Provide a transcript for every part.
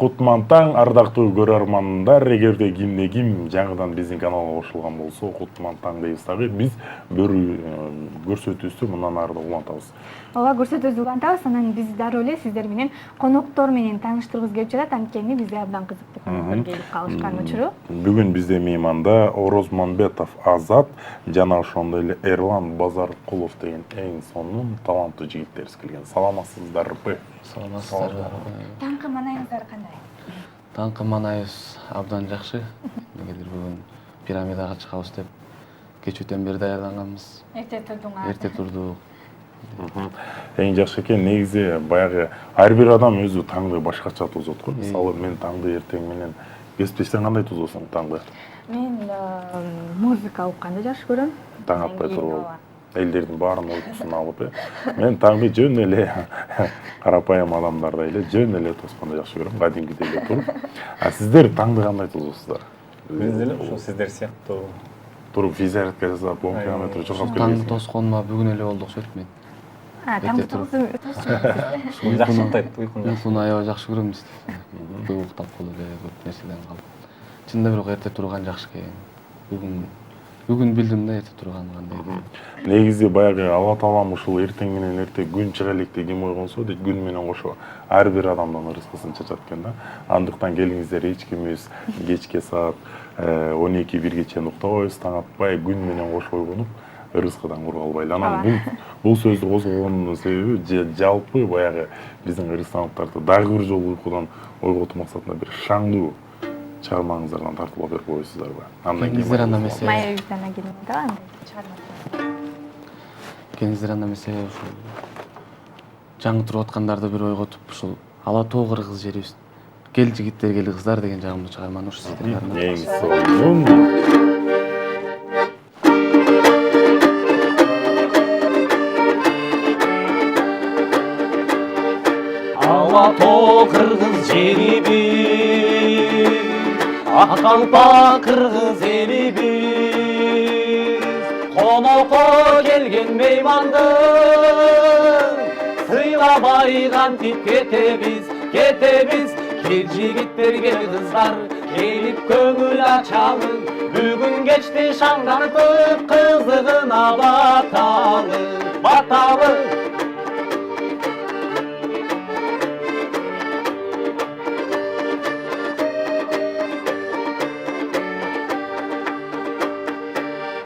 Кутман таң, ардактуу көрөрмандар, эгерде ким жаңыдан биздин каналга кошулган болсо, Кутман таң дейбиз дагы. Биз бир көрсөтүүбүздү мындан ары да улантабыз. Ооба, көрсөтүүбүздү улантабыз, анан биз дароо эле сиздер менен коноктор менен тааныштыргыбыз келип жатат, анткени бизге абдан кызыктуу коноктор келип калышкан учуру. Бүгүн бизде мейманда Орозманбетов Азат жана ошондой эле Эрлан Базаркулов деген эң сонун таланттуу жигиттерибиз келген. Саламатсыздарбы? Саламатсыздарбы. Таңкы маанайыңыздар кандай? Таңкы маанайыбыз абдан жакшы. Эмнегедир бүгүн пирамидага чыгабыз деп кечүүтөн бери даярданганбыз. Эрте турдуңар. Эрте турдук. Эң жакшы экен, негизи баягы ар бир адам өзү таңды башкача тосот го. Мисалы мен таңды эртең менен бештен кандай тососуң таңды? Мен музыка укканды жакшы көрөм. Таң атпай туруп элдердин баарынын уйкусун алып, мен таңды жөн эле карапайым адамдардай эле жөн эле тосконду жакшы көрөм, кадимкидей эле туруп. А сиздер таңды кандай тососуздар? Биз деле ошо сиздер сыяктуу туруп физзарядка жасап 10 км чогулуп Таңды тосконума бүгүн эле болду окшойт мен. Таңды тосуп жакшылыктайт уйкуну. Уйкуну аябай жакшы көрөм биз. Көп уктап калып эле көп нерседен калып. Чынында бирок эрте турган жакшы экен. Бүгүн билдим да эрте турган кандай. Негизи баягы Алла Таалам ушул эртең менен эрте күн чыга элек деген ойгонсо, дейт күн менен кошо ар бир адамдан рызкысын чачат экен да. Андыктан келиңиздер, эч кимибиз кечке саат 12-1 чейин уктабайбыз, таң атпай күн менен кошо ойгонуп, рызкыдан кур калбайлы. Анан бул сөздү козгогонунун себеби жалпы баягы биздин кыргызстандыктарды дагы бир жолу уйкудан ойготуу максатында бир шаңдуу чыгармаңыздардан тартып берип коесуздарбы? Кеңиздер анда эмесе. Майя Виктана келип да андай чыгарма. Кеңиздер анда эмесе ушул жаңы туруп аткандарды бир ойготуп, ушул Ала тоо кыргыз жерибиз. Кел жигиттер, кел кыздар деген жагымдуу чыгарманы ушу сиздерге арнап. Эң сонун. Ала тоо кыргыз жерибиз, ак калпак кыргыз элибиз, конокко келген мейманды сыйлабай кантип кетебиз. Кел жигиттер, кел кыздар, келип көңүл ачалы, бүгүн кечти шаңдартып кызыгына баталы.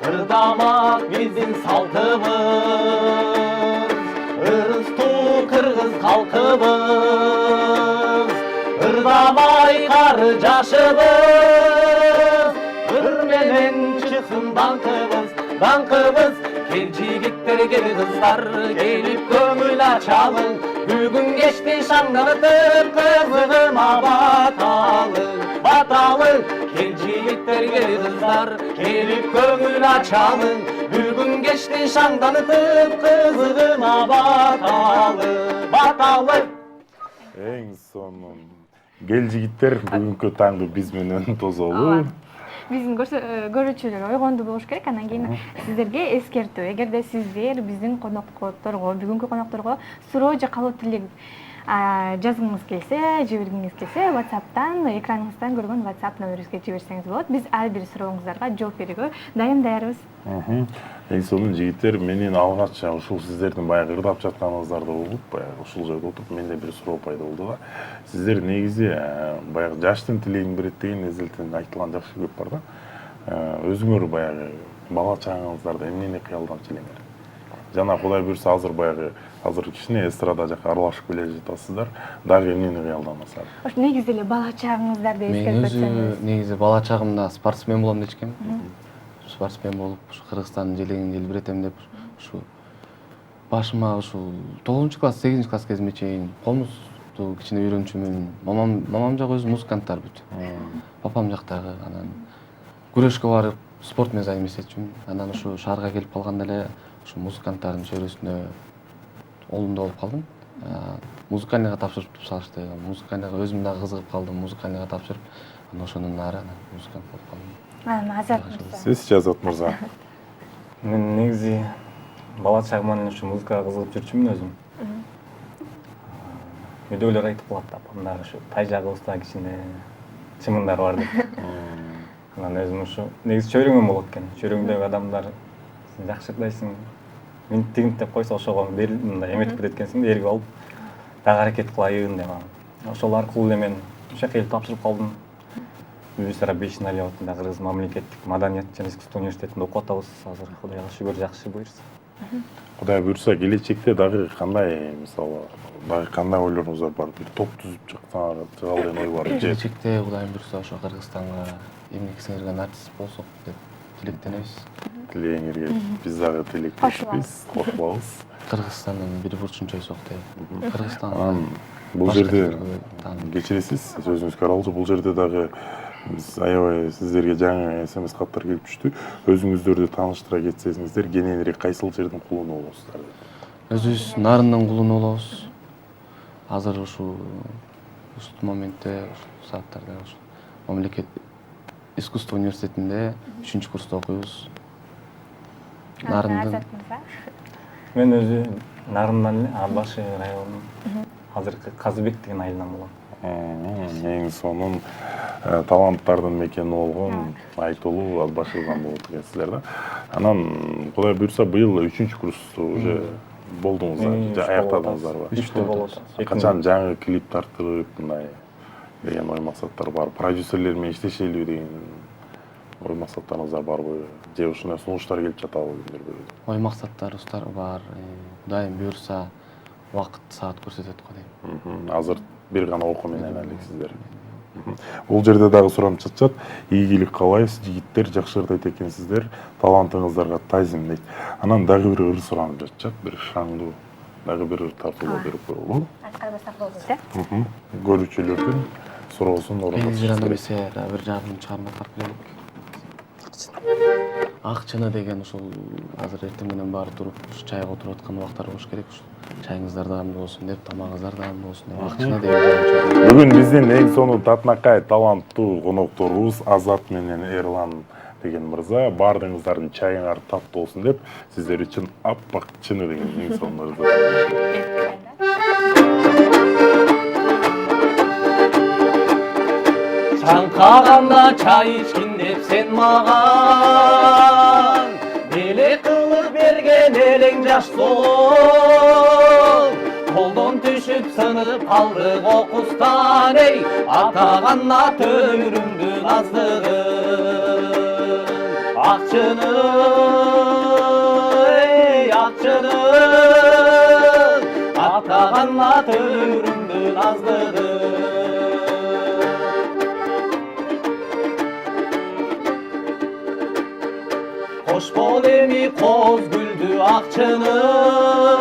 Ырдамак биздин салтыбыз, ырыстуу кыргыз калкыбыз, ырдамай кары жашыбыз, ыр менен чыксын даңкыбыз. Кел жигиттер, кел кыздар, келип көңүл ачалы, бүгүн кечти шаңдартып кызыгына баталы. Кел жигиттер, кел кыздар, келип көңүл ачалы, бүгүн кечти шаңдартып кызыгына баталы. Эң сонун. Кел жигиттер, бүгүнкү таңды биз менен тосолу. Биздин көрүүчүлөр ойгонду болуш керек. Анан кийин сиздерге эскертүү. Эгерде сиздер биздин конокторго, бүгүнкү конокторго суроо же калуу тилек жазгыңыз келсе, жибергиңиз келсе, WhatsApp'тан, экраныңыздан көргөн WhatsApp номерибизге жиберсеңиз болот. Биз ар бир сурооңуздарга жооп берүүгө даярбыз. Эң сонун жигиттер, менин алгач ушул сиздердин баягы ырдап жатканыңыздарды угуп, баягы ушул жерде отуруп менде бир суроо пайда болду да. Сиздер негизи баягы жаштын тилегин берет деген эзелтен айтылган жакшы көп бар да. Өзүңөр баягы бала чагыңыздарда эмнени кыялданчу элеңер? Жана Кудай буйрса азыр кичине эстрада жака аралашып келе жатасыздар. Дагы эмнени кыялданасыздар? Ошо негизи эле бала чагыңыздарды эскертип өтсөңүз. Мен негизи бала чагымда спортсмен болом дечкем. Спортсмен болуп, Кыргызстандын желегин желбиретем деп ушу башыма ушул 9-класс, 8-класс кезиме чейин комузду кичине үйрөнчүмүн. Мамам жак өзү музыканттар бүт. Папам жактагы, анан күрөшкө барып, спорт менен займестечүмүн. Анан ушу шаарга келип калганда эле ушу музыканттардын чөйрөсүнө олумда болуп калдым. Музыкальныйга тапшырып салышты. Музыкальныйга өзүм дагы кызыгып калдым. Музыкальныйга тапшырып, анан ошонун ары музыкант болуп калдым. Азат мырза. Сиз Азат мырза. Мен негизи бала чагыман ушу музыкага кызыгып жүрчүмүн өзүм. өйдөгөлөр айтып калат апамдагы ушу тайжагыбызда кичине чымындар бар деп. Анан өзүм ушу негизи чөйрөгөм болот экен. Чөйрөгүмдөгү адамдар сен жакшы ырдайсың, минтип тигинт деп койсо ошого мындай эметип кетет экенсиң да, эргип алып дагы аракет кылайын деп анан. Ошол аркылуу эле мен ушул жака келип тапшырып калдым. Старобещина атында Кыргыз мамлекеттик маданият жана искусство университетинде окуп атабыз. Азыр Кудайга шүгүр жакшы буйрса. Кудай буйрса келечекте дагы кандай мисалы дагы кандай ойлоруңуз бар? Бир топ түзүп чыксаңар чыгалы деген ой бар. Келечекте Кудайым буйрса ошо Кыргызстанга эмгек сиңирген артист болсок деп тилектенебиз. Тилегиңерге биз дагы тилектешпиз, кошулабыз. Кыргызстандын бир бурчун чөйсөк деп. Кыргызстан Анан бул жерде кечиресиз, сөзүңүзгө аралашып, бул жерде дагы биз аябай сиздерге жаңы СМС каттар келип түштү. Өзүңүздөрдү тааныштыра кетсеңиздер, кененирээк кайсыл жердин кулуну болосуздар? өзүбүз нарындын кулуну болобуз. Азыр ушул моментте, ушул сааттарда ушул мамлекет искусство университетинде 3-курста окуйбуз. Нарындын Мен өзү Нарындан эле Абашы районунун азыркы Казыбек деген айылынан болом. Эң сонун таланттардын мекени болгон айтылуу Атбашыдан болот экенсиздер да. Анан Кудай буйрса быйыл 3-курсту уже болдуңуздар, аяктадыңыздарбы? 3-тө болот. Качан жаңы клип тартып мындай деген ой максаттар бар. Продюсерлер менен иштешелүү деген ой максаттарыңыздар барбы? Же ушундай сунуштар келип жатабы күндөрдө? ой максаттарыбыздар бар. Кудайым буйрса убакыт саат көрсөтөт го дейм. Азыр бир гана окуу менен алексиздер. Бул жерде дагы суранып жатышат. Ийгилик каалайбыз, жигиттер жакшы ырдайт экенсиздер. Талантыңыздарга тайзим дейт. Анан дагы бир ыр суранып жатышат. Бир шаңдуу дагы бир ыр тартуулоо берип коелу. Аткарбасак болбойт, Көрүүчүлөрдүн суроосун Элизираны орундаштырып. бисе бир жагын чыгарма тарып келелик. Акчыны деген ушул азыр эртең менен баары туруп чайга отуруп аткан убактар болуш керек. Чайыңыздар даамдуу болсун деп, тамагыңыздар даамдуу болсун деп акчыны деген. Бүгүн биздин эң сонун татынакай таланттуу конокторубуз Азат менен Эрлан деген мырза. Баардыгыңыздардын чайыңар таттуу болсун деп сиздер үчүн аппак чыны деген эң сонун ырды. Чаңкаганда чай ичкин деп сен мага элек кылып берген элең жаш суун колдон түшүп сынып калдык окустан эй атаган ат өмүрүмдүн аздыгын акчыны эй акчыны атаган ат өмүрүмдүн аздыгын Кош бол эми коз гүлдү акчынын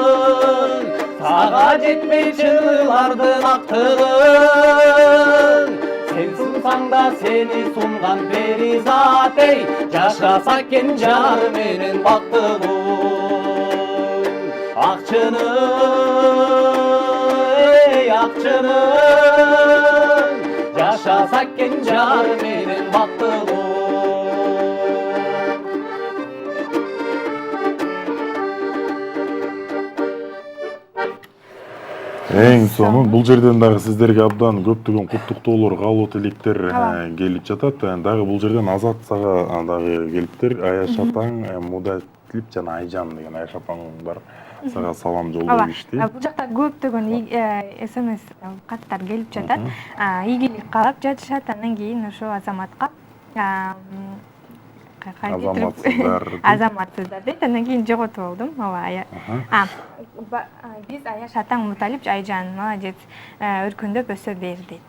Сага жетпей чынылардын актыгын Сен сунсаң да сени сунган перизат эй Жашаса экен жар менен бактылуу Акчынын эй акчынын Жашаса экен жар менен бактылуу Эң сонун бул жерден дагы сиздерге абдан көптөгөн куттуктоолор, каалоо тилектер келип жатат. Дагы бул жерден Азат сага дагы келиптир. Аяш атаң, Мудатилип жана Айжан деген Аяш апаң бар. Сага салам жолдоп ишти. Бул жакта көптөгөн СМС каттар келип жатат. Ийгилик каалап жатышат. Андан кийин ошо Азаматка азаматсыздар дейт. Андан кийин жоготуп алдым. Биз Аяш атаң Муталип Айжан молодец өркүндөп өсө бер дейт.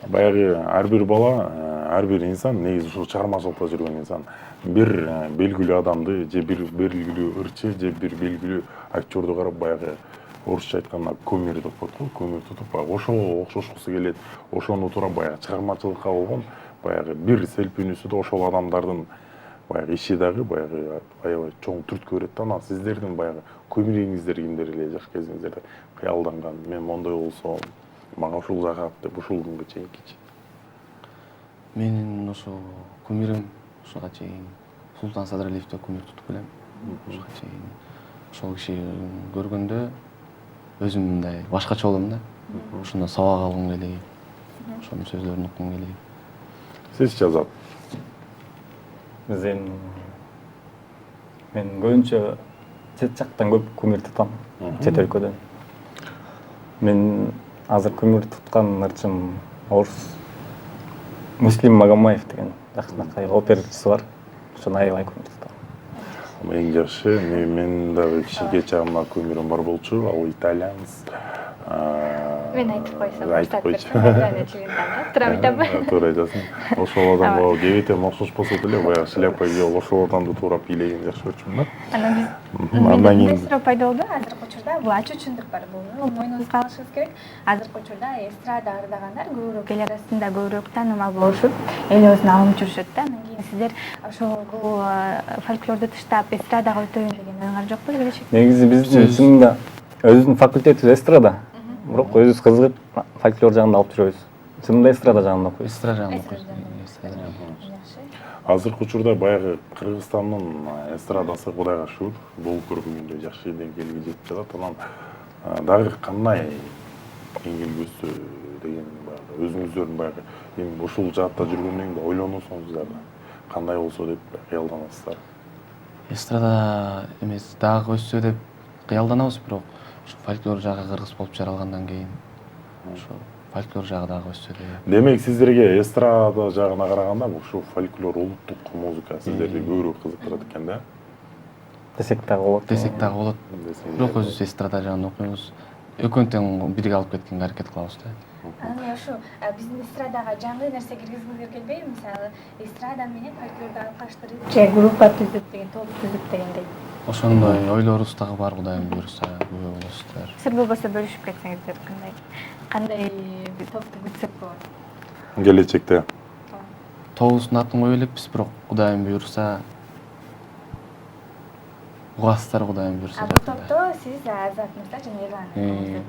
Баягы ар бир бала, ар бир инсан негизи ушул чыгармачылыкта жүргөн инсан бир белгилүү адамды же бир белгилүү ырчы же бир белгилүү актёрду карап баягы орусча айтканда кумир деп коет го, кумир тутуп ошого окшошкусу келет. Ошону туура баягы чыгармачылыкка болгон баягы бир селпинүүсү да ошол адамдардын баягы иши дагы баягы аябай чоң түрткү берет да. Анан сиздердин баягы кумириңиздер кимдер эле жаш кезиңиздерде кыялданган, мен мондой болсом, мага ушул жагат деп ушул күнгө чейинкичи? Менин ошо кумирим ушуга чейин Султан Садыралиевди кумир тутуп келем. Ушуга чейин ошол киши көргөндө өзүм мындай башкача болом да. Ошондо сабак алгым келейин. Ошонун сөздөрүн уккум келейин. Сиз жазат. Біз эми мен көбүнчө чет жактан көп күмүр тутам, чет өлкөдөн. Мен азыр күмүр туткан ырчым орус Муслим Магомаев деген жакшынакай операчысы бар. Ошону аябай күмүр тутам. Эң жакшы, мен дагы кичинекей чагымда күмүрүм бар болчу, ал итальянс. Мен айтып койсом, айтып койчу. Туура айтамбы? Туура айтасың. Ошол адамга кебете мокшош болсо деле баягы шляпа кийип ошол адамды туурап бийлеген жакшы көрчүмүн да. Анан биз суроо пайда болду. Азыркы учурда бул ачуучундук бар, бул мойнубузга алышыбыз керек. Азыркы учурда эстрада ырдагандар көбүрөөк эл арасында көбүрөөк таанымал болушуп, эл өзүн алып жүрүшөт да. Анан кийин сиздер ошол бул фольклорду тыштап эстрадага өтөйүн деген оюңар жокпу келечекте? Негизи биздин чынында өзүбүздүн факультетибиз эстрада. Бирок өзүбүз кызыгып фольклор жагында алып жүрөбүз. Чынында эстрада жагында окуйбуз. Эстрада жагында окуйбуз. Азыркы учурда баягы Кыргызстандын эстрадасы Кудайга шүгүр, бул көргөнгөндөй жакшы деңгээлге жетип жатат. Анан дагы кандай деңгээлге деген баягы өзүңүздөрдүн баягы эми ушул жаатта жүргөндөн кийин ойлоносуңуздар да. Кандай болсо деп кыялданасыздар. Эстрада эмес дагы өссө деп кыялданабыз, бирок ушу фольклор жагы кыргыз болуп жаралгандан кийин ошо фольклор жагы дагы өссө деп. Демек сиздерге эстрада жагына караганда ушу фольклор улуттук музыка сиздерди көбүрөөк кызыктырат экен да? Десек дагы болот. Десек дагы болот. Бирок өзүбүз эстрада жагында окуйбуз. Экөөнү тең бирге алып кеткенге аракет кылабыз да. Анан ушу биздин эстрадага жаңы нерсе киргизгиңер келбейби? Мисалы, эстрада менен фольклорду алкаштырып, же группа түзүп деген, топ түзүп дегендей. Ошондой ойлорубуз дагы бар, Кудайым буйруса, күбө болосуздар. Сыр болбосо бөлүшүп кетсеңиздер кандай топту күтсөк болот? Келечекте Тобубуздун атын кое элекпиз, бирок Кудайым буйруса угасыздар, Кудайым буйруса. Бул топто сиз Азатмырза жана Эрлан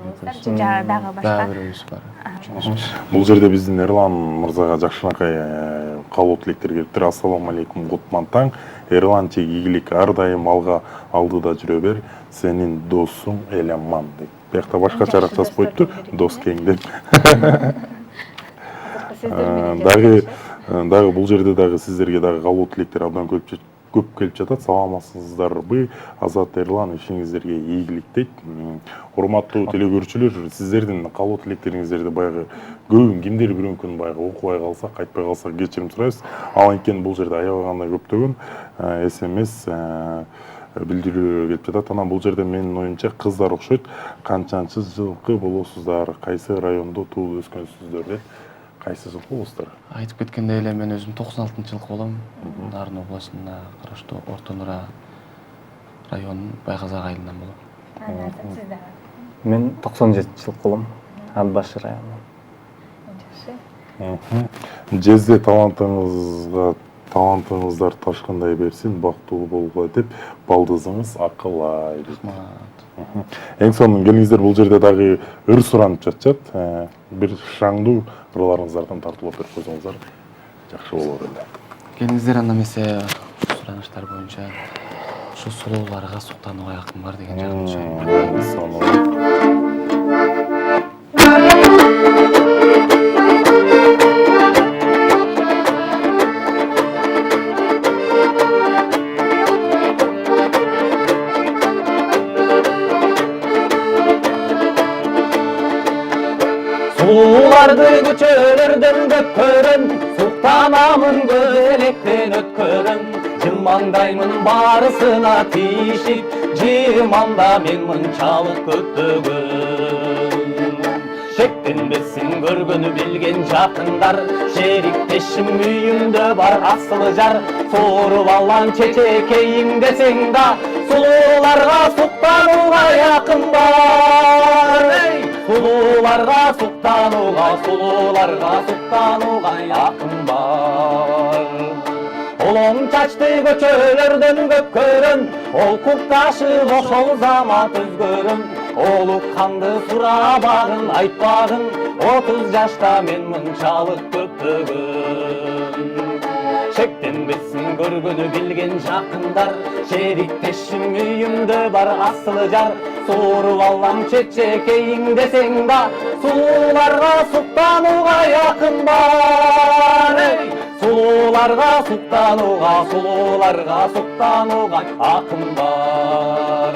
болосуздар, же дагы башка? Дагы бирөөбүз бар. бул жерде биздин Эрлан мырзага жакшынакай каалоо тилектер келиптир. Ассалому алейкум, кутман таң. Эрланчы ийгилик ар дайым алга алдыда жүрө бер, сенин досуң Эламан деп. Биякта башкачараак жазып коюптур, дос кең деп. Дагы бул жерде дагы сиздерге дагы каалоо тилектер абдан көп келип жатат. Саламатсыздарбы? Азат, Эрлан, ишиңиздерге ийгилик дейт. Урматтуу телекөрүүчүлөр, сиздердин каалоо тилектериңиздерди баягы көбүн кимдир бир күн баягы окубай калсак, кайтпай калсак кечирим сурайбыз. Ал анткени бул жерде аябагандай көптөгөн СМС билдирүү келип жатат. Анан бул жерде менин оюмча кыздар окшойт. Канчанчы жылкы болосуздар? Кайсы райондо туулуп өскөнсүздөр деп. Кайсы жылкы болосуздар? Айтып кеткендей эле мен өзүм 96-жылкы болом. Нарын областында караштуу Орто Нура районунун Байказак айылынан болом. Мен 97-жылкы болом. Ат Башы районунан. Жезде талантыңыздар ташкындай берсин, бактылуу болгула деп, балдызыңыз акылай. Эң сонун келиңиздер, бул жерде дагы ыр суранып жатышат. Бир шаңдуу ырларыңыздардан тартылып берип койсоңуздар жакшы болот эле. Келиңиздер, анда эмесе сураныштар боюнча ушу сулууларга суктанууга якын бар деген жагымча. Суларды көчөлөрдөн көпкөрөн, суктанамын көзелектен өткөрөн. Жылмаңдаймын барысына тиишип, жыманда мен мынчалык көптөгөн. Шектенбесин көргөнү билген жакындар, шериктешим үйүмдө бар асылы жар. Сооруп алган чечекейим десең да, сулууларга суктанууга якын бар. Сулууларга суктанууга якын бар. Олоң чачты көчөлөрдөн көпкөрөн, олкук ташып ошол замат өзгөрөн. Олук канды сурабагын айтпагын, 30 жашта мен мынчалык көптөгөн. Шектенбесин көргөнү билген жакындар, шериктешим үйүмдө бар асылы жар. Сууруп алам чечекейиң десең да, сууларга суктанууга якын бар. Сууларга суктанууга, сууларга суктанууга акын бар.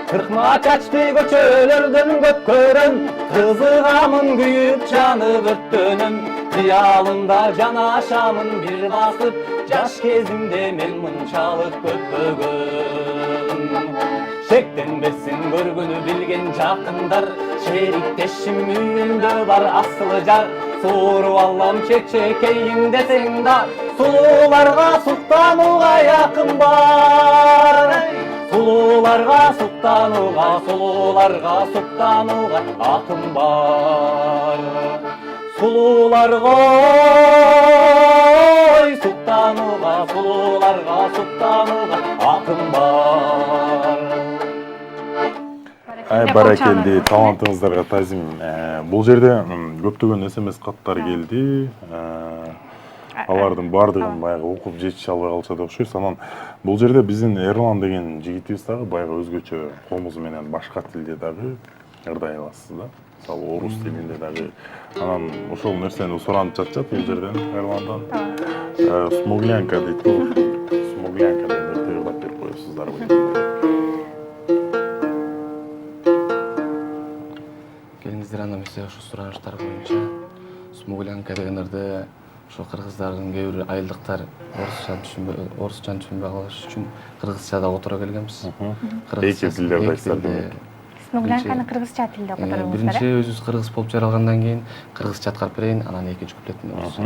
Кыркма чачты көчөлөрдөн көпкөрөм, кызыгамын күйүп жанып өрттөнөм. Кыялымда жанашамын бир басып, жаш кезимде мен мынчалык көппөгөн. Шектенбесин көргөнү билген жакындар, шериктешим үйүндө бар асылы жар. Сууруп алам чечекейиң десең да, сууларга суктанууга якын бар. Сулууларга суктанууга, сулууларга суктанууга акын бар. Сулууларга суктанууга, сулууларга суктанууга акын бар. Баракелди, талантыңыздарга тазим. Бул жерде көптөгөн СМС каттар келди. Алардын бардыгын баягы окуп жетише албай калышат окшойт. Анан бул жерде биздин Эрлан деген жигитибиз дагы баягы өзгөчө комузу менен башка тилде дагы ырдай аласыз да. Мисалы орус тилинде дагы. Анан ошол нерсени суранып жатышат бул жерден Эрландан. Смуглянка дейт го. Смуглянка деп тыйылдап берип коесуздарбы? Келиңиздер анда эмесе ушу сураныштар боюнча смуглянка дегендерди ошо кыргыздардын кээ бир айылдыктар орусчаны түшүнбөй калыш үчүн кыргызчада отура келгенбиз. Эки тилдерди айтсак. Смуглянканы кыргызча тилде которуңуздар. Биринчи өзүбүз кыргыз болуп жаралгандан кийин кыргызча аткарып берейин, анан экинчи куплеттин орусча.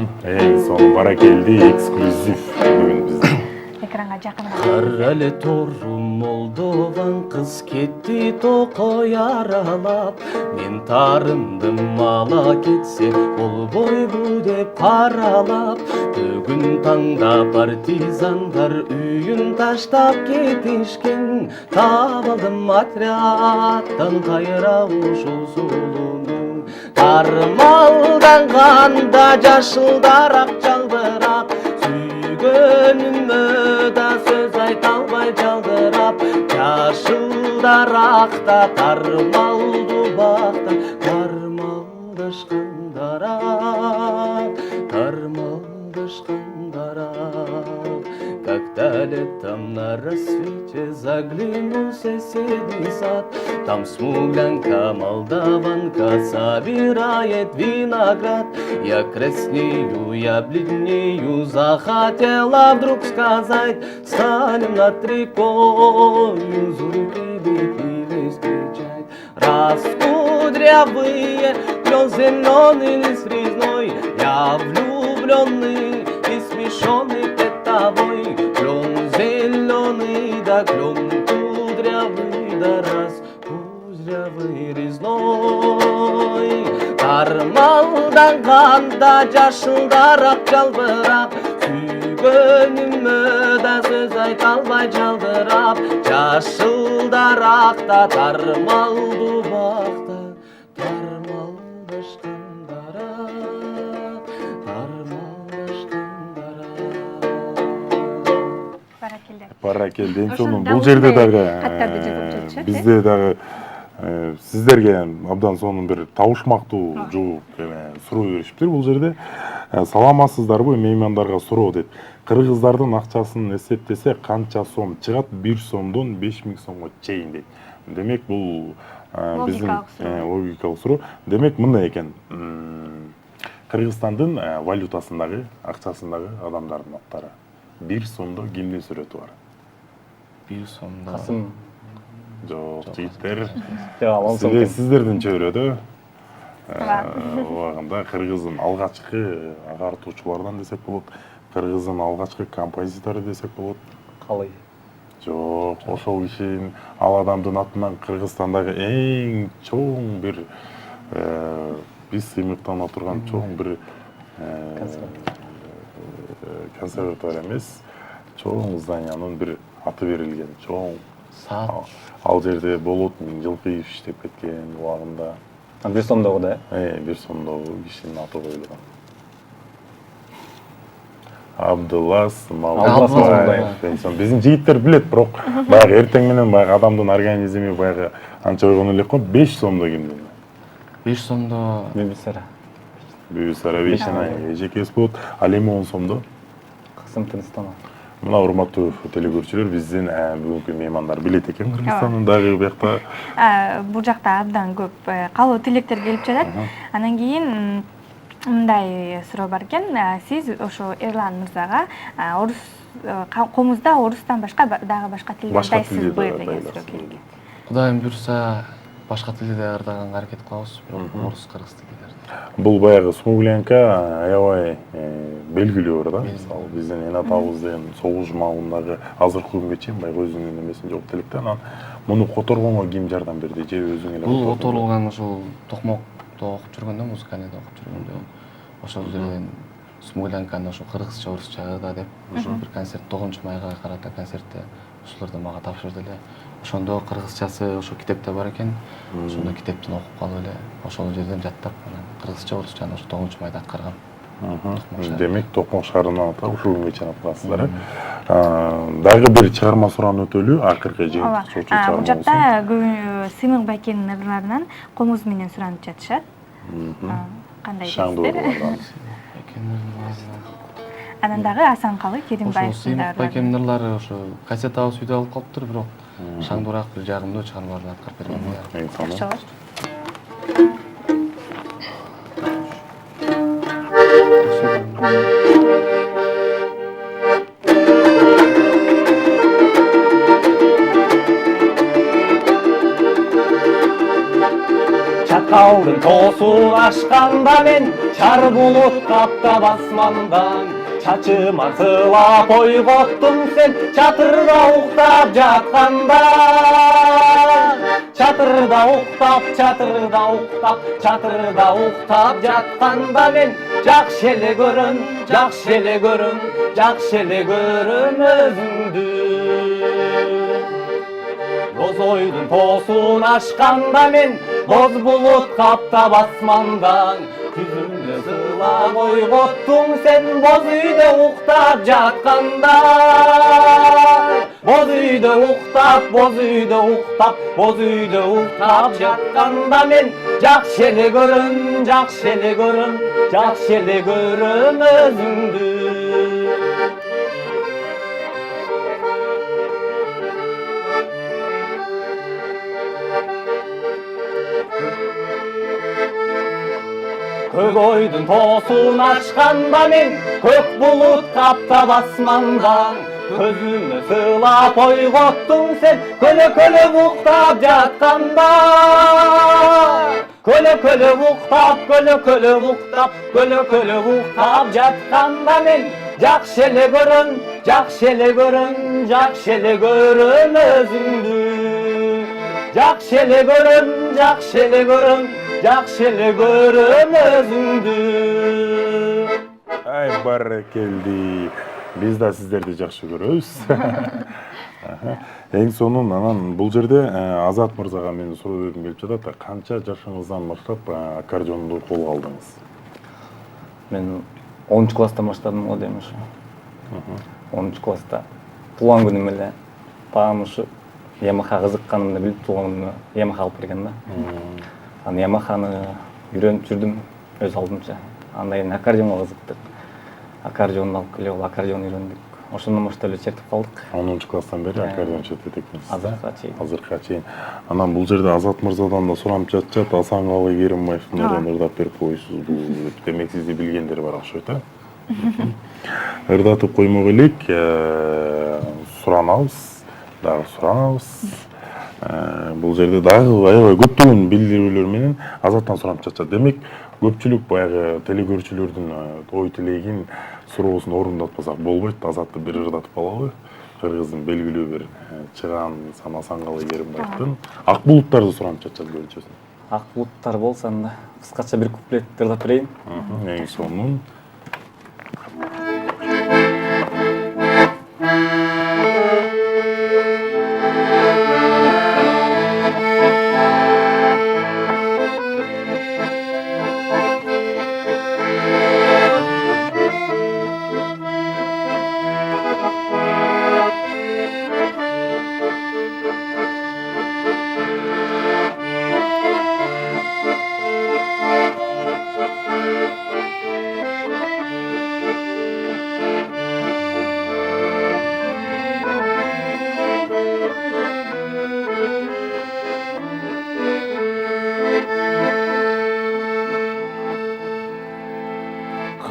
Сону баракелди эксклюзив бүгүн биздин. Экранга жакыныраак. Кара эле тору молдован кыз кетти токой аралап. Мен тарындым ала кетсе болбойбу деп каралап. Бүгүн таңда партизандар үйүн таштап кетишкен. Табылдым отрядтан кайра ушул сулууну. Тармалданганда жашылдаrak жалбырап. Сүйгөнүмө да сөз айта албай жалдырап. Жашылдаракта тармалду бакта. Тармалдашкандарак, тармалдашкандарак. Когда летом на рассвете загляну в соседний сад, там смуглянка, молдаванка собирает виноград. Я краснею, я бледнею, захотела вдруг сказать: станем над рекою, зурки встречать. Раскудрявые, клен зеленый, лист резной, я влюбленный и смешонный пред тобой. Клен зеленый, да клен кудрявый, да раскудрявый резной. Тармалданганда жашылдаrak жалбырап. Сүйгөнүмө да сөз айта албай жалдырап. Жашылдаракта тармалду бакта. Тармалдашкандарак, тармалдашкандарак. Баракелди. Бул жерде дагы бизде дагы сиздерге абдан сонун бир табышмактуу жууп суроо беришиптир бул жерде. Саламатсыздарбы, меймандарга суроо дейт. Кыргыздардын акчасын эсептесе канча сом чыгат? 1 сомдон 5000 сомго чейин дейт. Демек бул биздин логикалык суроо. Демек мындай экен. Кыргызстандын валютасындагы, акчасындагы адамдардын аттары 1 сомдо кимдин сүрөтү бар? 1 сомдо Касым. Жок, жигиттер. Сиздердин чөйрөдө убагында кыргыздын алгачкы агартуучулардан десек болот, кыргыздын алгачкы композитору десек болот. Калый. Жок, ошол кишинин ал адамдын атынан Кыргызстандагы эң чоң бир биз сыймыктана турган чоң бир консерватория эмес, чоң зданиянын бир аты берилген, чоң. Саат. Ал жерде Болот Жылкыев иштеп кеткен убагында. Бир сомдогу да. Бир сомдогу кишинин аты коюлган. Абдуллас Мамбаев. Биздин жигиттер билет, бирок баягы эртең менен баягы адамдын организми баягы анча койгон элек го 5 сомдо кимдин? 5 сомдо Бибисара. Бибисара Вишина эжекес болот. Ал эми 10 сомдо. Касым Тыныстана. Мына урматтуу телекөрүүчүлөр, биздин бүгүнкү меймандар билет экен Кыргызстандын дагы биякта. Бул жакта абдан көп калуу тилектер келип жатат. Анан кийин мындай суроо бар экен. Сиз ошо Эрлан мырзага комузда орустан башка дагы башка тилде ырдайсызбы деген суроо келген. Кудайым буйрса башка тилде ырдаганга аракет кылабыз, бирок орус, кыргыз тилдеринде. Бул баягы Смуглянка аябай белгилүү да. Мисалы биздин эн атабыздын согуш маалындагы азыркы күнгө чейин баягы өзүнүн эмесин жооп электе. Анан муну которгонго ким жардам берди же өзүң эле? Бул которулган ошол Токмокто окуп жүргөндө, музыкалыйда окуп жүргөндө ошол жерден Смуглянканы ошо кыргызча, орусча ырда деп ошол бир концерт 9-майга карата концертте ошолорду мага тапшырды эле. Ошондо кыргызчасы ошо китепте бар экен. Ошондо китептен окуп калып эле ошол жерден жаттап, анан кыргызча, орусчаны ошо 9-майда аткаргам. Демек Токмок шаарынан атап ушул күнгө чейин аткарасыздар. Дагы бир чыгарма суранып өтөлү, акыркы жыйынтык чоочу чыгарма. Бул жакта Сыймык Байкенин ырларынан комуз менен суранып жатышат. Кандай дейсиздер? Анан дагы Асанкалы Керимбаевдин Сыймык Байкенин ырлары ошо кассетабыз үйдө алып калыптыр, бирок Шаңдурак бир жагымдуу чыгармаларды аткарып берген. Жакшы болот. Чаткаудын тоосун ашканда мен чар булут каптап асмандан чачыма сылап ойготтуң сен чатырда уктап жатканда чатырда уктап жатканда мен жакшы эле көрөм өзүңдү боз ойдун тоосун ашканда мен боз булут каптап асмандан күзүмдө сыйлап ойготтуң сен боз үйдө уктап жатканда боз үйдө уктап жатканда мен жакшы эле көрөм өзүңдү көк ойдун тоосун ачканда мен көк булут каптап асмандан көзүмө сыйлап ойготтуң сен көлө уктап жатканда мен жакшы эле көрөм өзүңдү жакшы эле көрөм өзүңдү. Ай баракелди. Биз да сиздерди жакшы көрөбүз. Эң сонун анан бул жерде Азат мырзага мен суроо бергим келип жатат. Канча жашыңыздан баштап аккордеонду колго алдыңыз? Мен 10-класстан баштадым го дейм ушу. 10-класста туулган күнүм эле багам ушу Ямаха кызыкканымды билип туулган күнүмө Ямаха алып берген да. Анан Ямаханы үйрөнүп жүрдүм өз алдымча. Андан кийин аккордеонго кызыктык. Аккордеонду алып келип, аккордеон үйрөндүк. Ошондон баштап эле чертип калдык. 10-класстан бери аккордеон чертет экенсиз. Азыркыга чейин. Анан бул жерде Азат мырзадан да суранып жатышат. Асанкалы Керимбаевдин ырын ырдап берип коесузбу деп. Демек сизди билгендер бар окшойт, э? Ырдатып коймок элек, суранабыз. Бул жерде дагы аябай көптөгөн билдирүүлөр менен Азаттан суранып жатышат. Демек, көпчүлүк баягы телекөрүүчүлөрдүн ой тилегин суроосун орундатпасак болбойт. Азатты бир ырдатып алалы. Кыргыздын белгилүү бир чыган Асанкалы Керимбаевдин Ак булуттарды суранып жатышат көбүнчөсүн. Ак булуттар болсо анда кыскача бир куплет ырдап берейин. Эң сонун.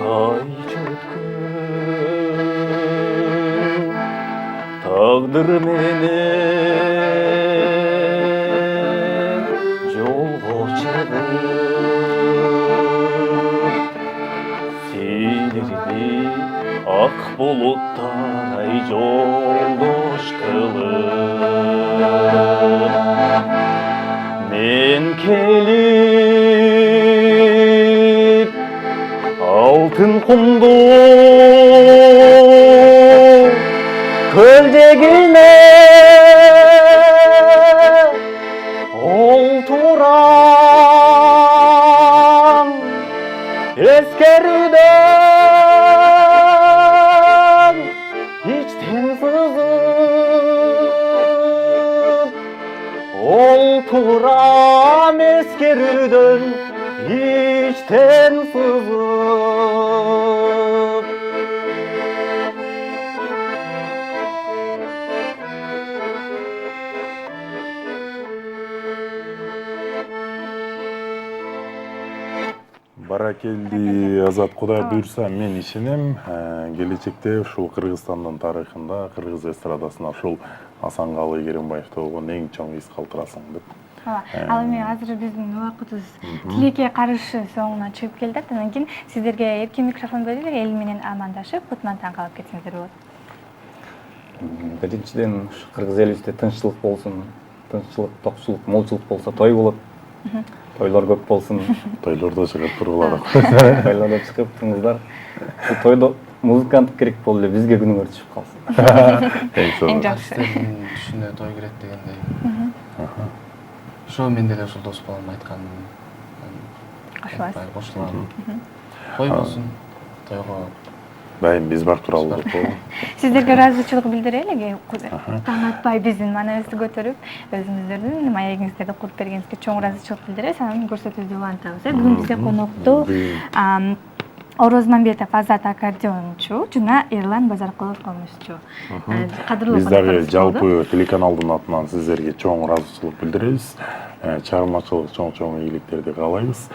кайча өткөн тагдыр менен жолго чыгып силерди ак булуттай жолдош кылып мен келип алтын кумду көлдегине олтурам эскерүүдөн içten sızıp olturam eskerүүдөн içten sızıp Баракелди Азат, Кудай буйрса мен ишенем, келечекте ушул Кыргызстандын тарыхында, кыргыз эстрадасына ушул Асанкалы Керимбаевди болгон эң чоң из калтырасың деп. Ал эми азыр биздин убакытыбыз тилекке каршы соңуна чыгып келди. Андан кийин сиздерге эркин микрофон берип эл менен амандашып, Кутмантан калып кетсеңиздер болот. Биринчиден кыргыз элибизде тынччылык болсун, тынччылык, токчулук, молчулук болсо той болот. Тойлор көп болсун. Тойлордо чыгып тургулар. Тойлордо чыгып туруңуздар. Бул тойдо музыкант керек болду эле бизге күнүңөр түшүп калсын. Эң жакшы. Түшүнө той кирет дегендей. Ошо мен деле ушул дос балам айткан. Кошуласыз. Кошулам. Той болсун. Тойго Дайым биз барып туралы деп болду. Сиздерге ыраазычылык билдирели, таң атпай биздин маанабызды көтөрүп, өзүңүздөрдүн маегиңиздерди куруп бергениңизге чоң ыраазычылык билдиребиз. Анан көрсөтүүбүздү улантабыз. Бүгүн бизде конокто Орозмамбетов Азат аккордеончу жана Эрлан Базаркулов комузчу. Кадырлуу Биз дагы жалпы телеканалдын атынан сиздерге чоң ыраазычылык билдиребиз. Чыгармачылык чоң ийгиликтерди каалайбыз.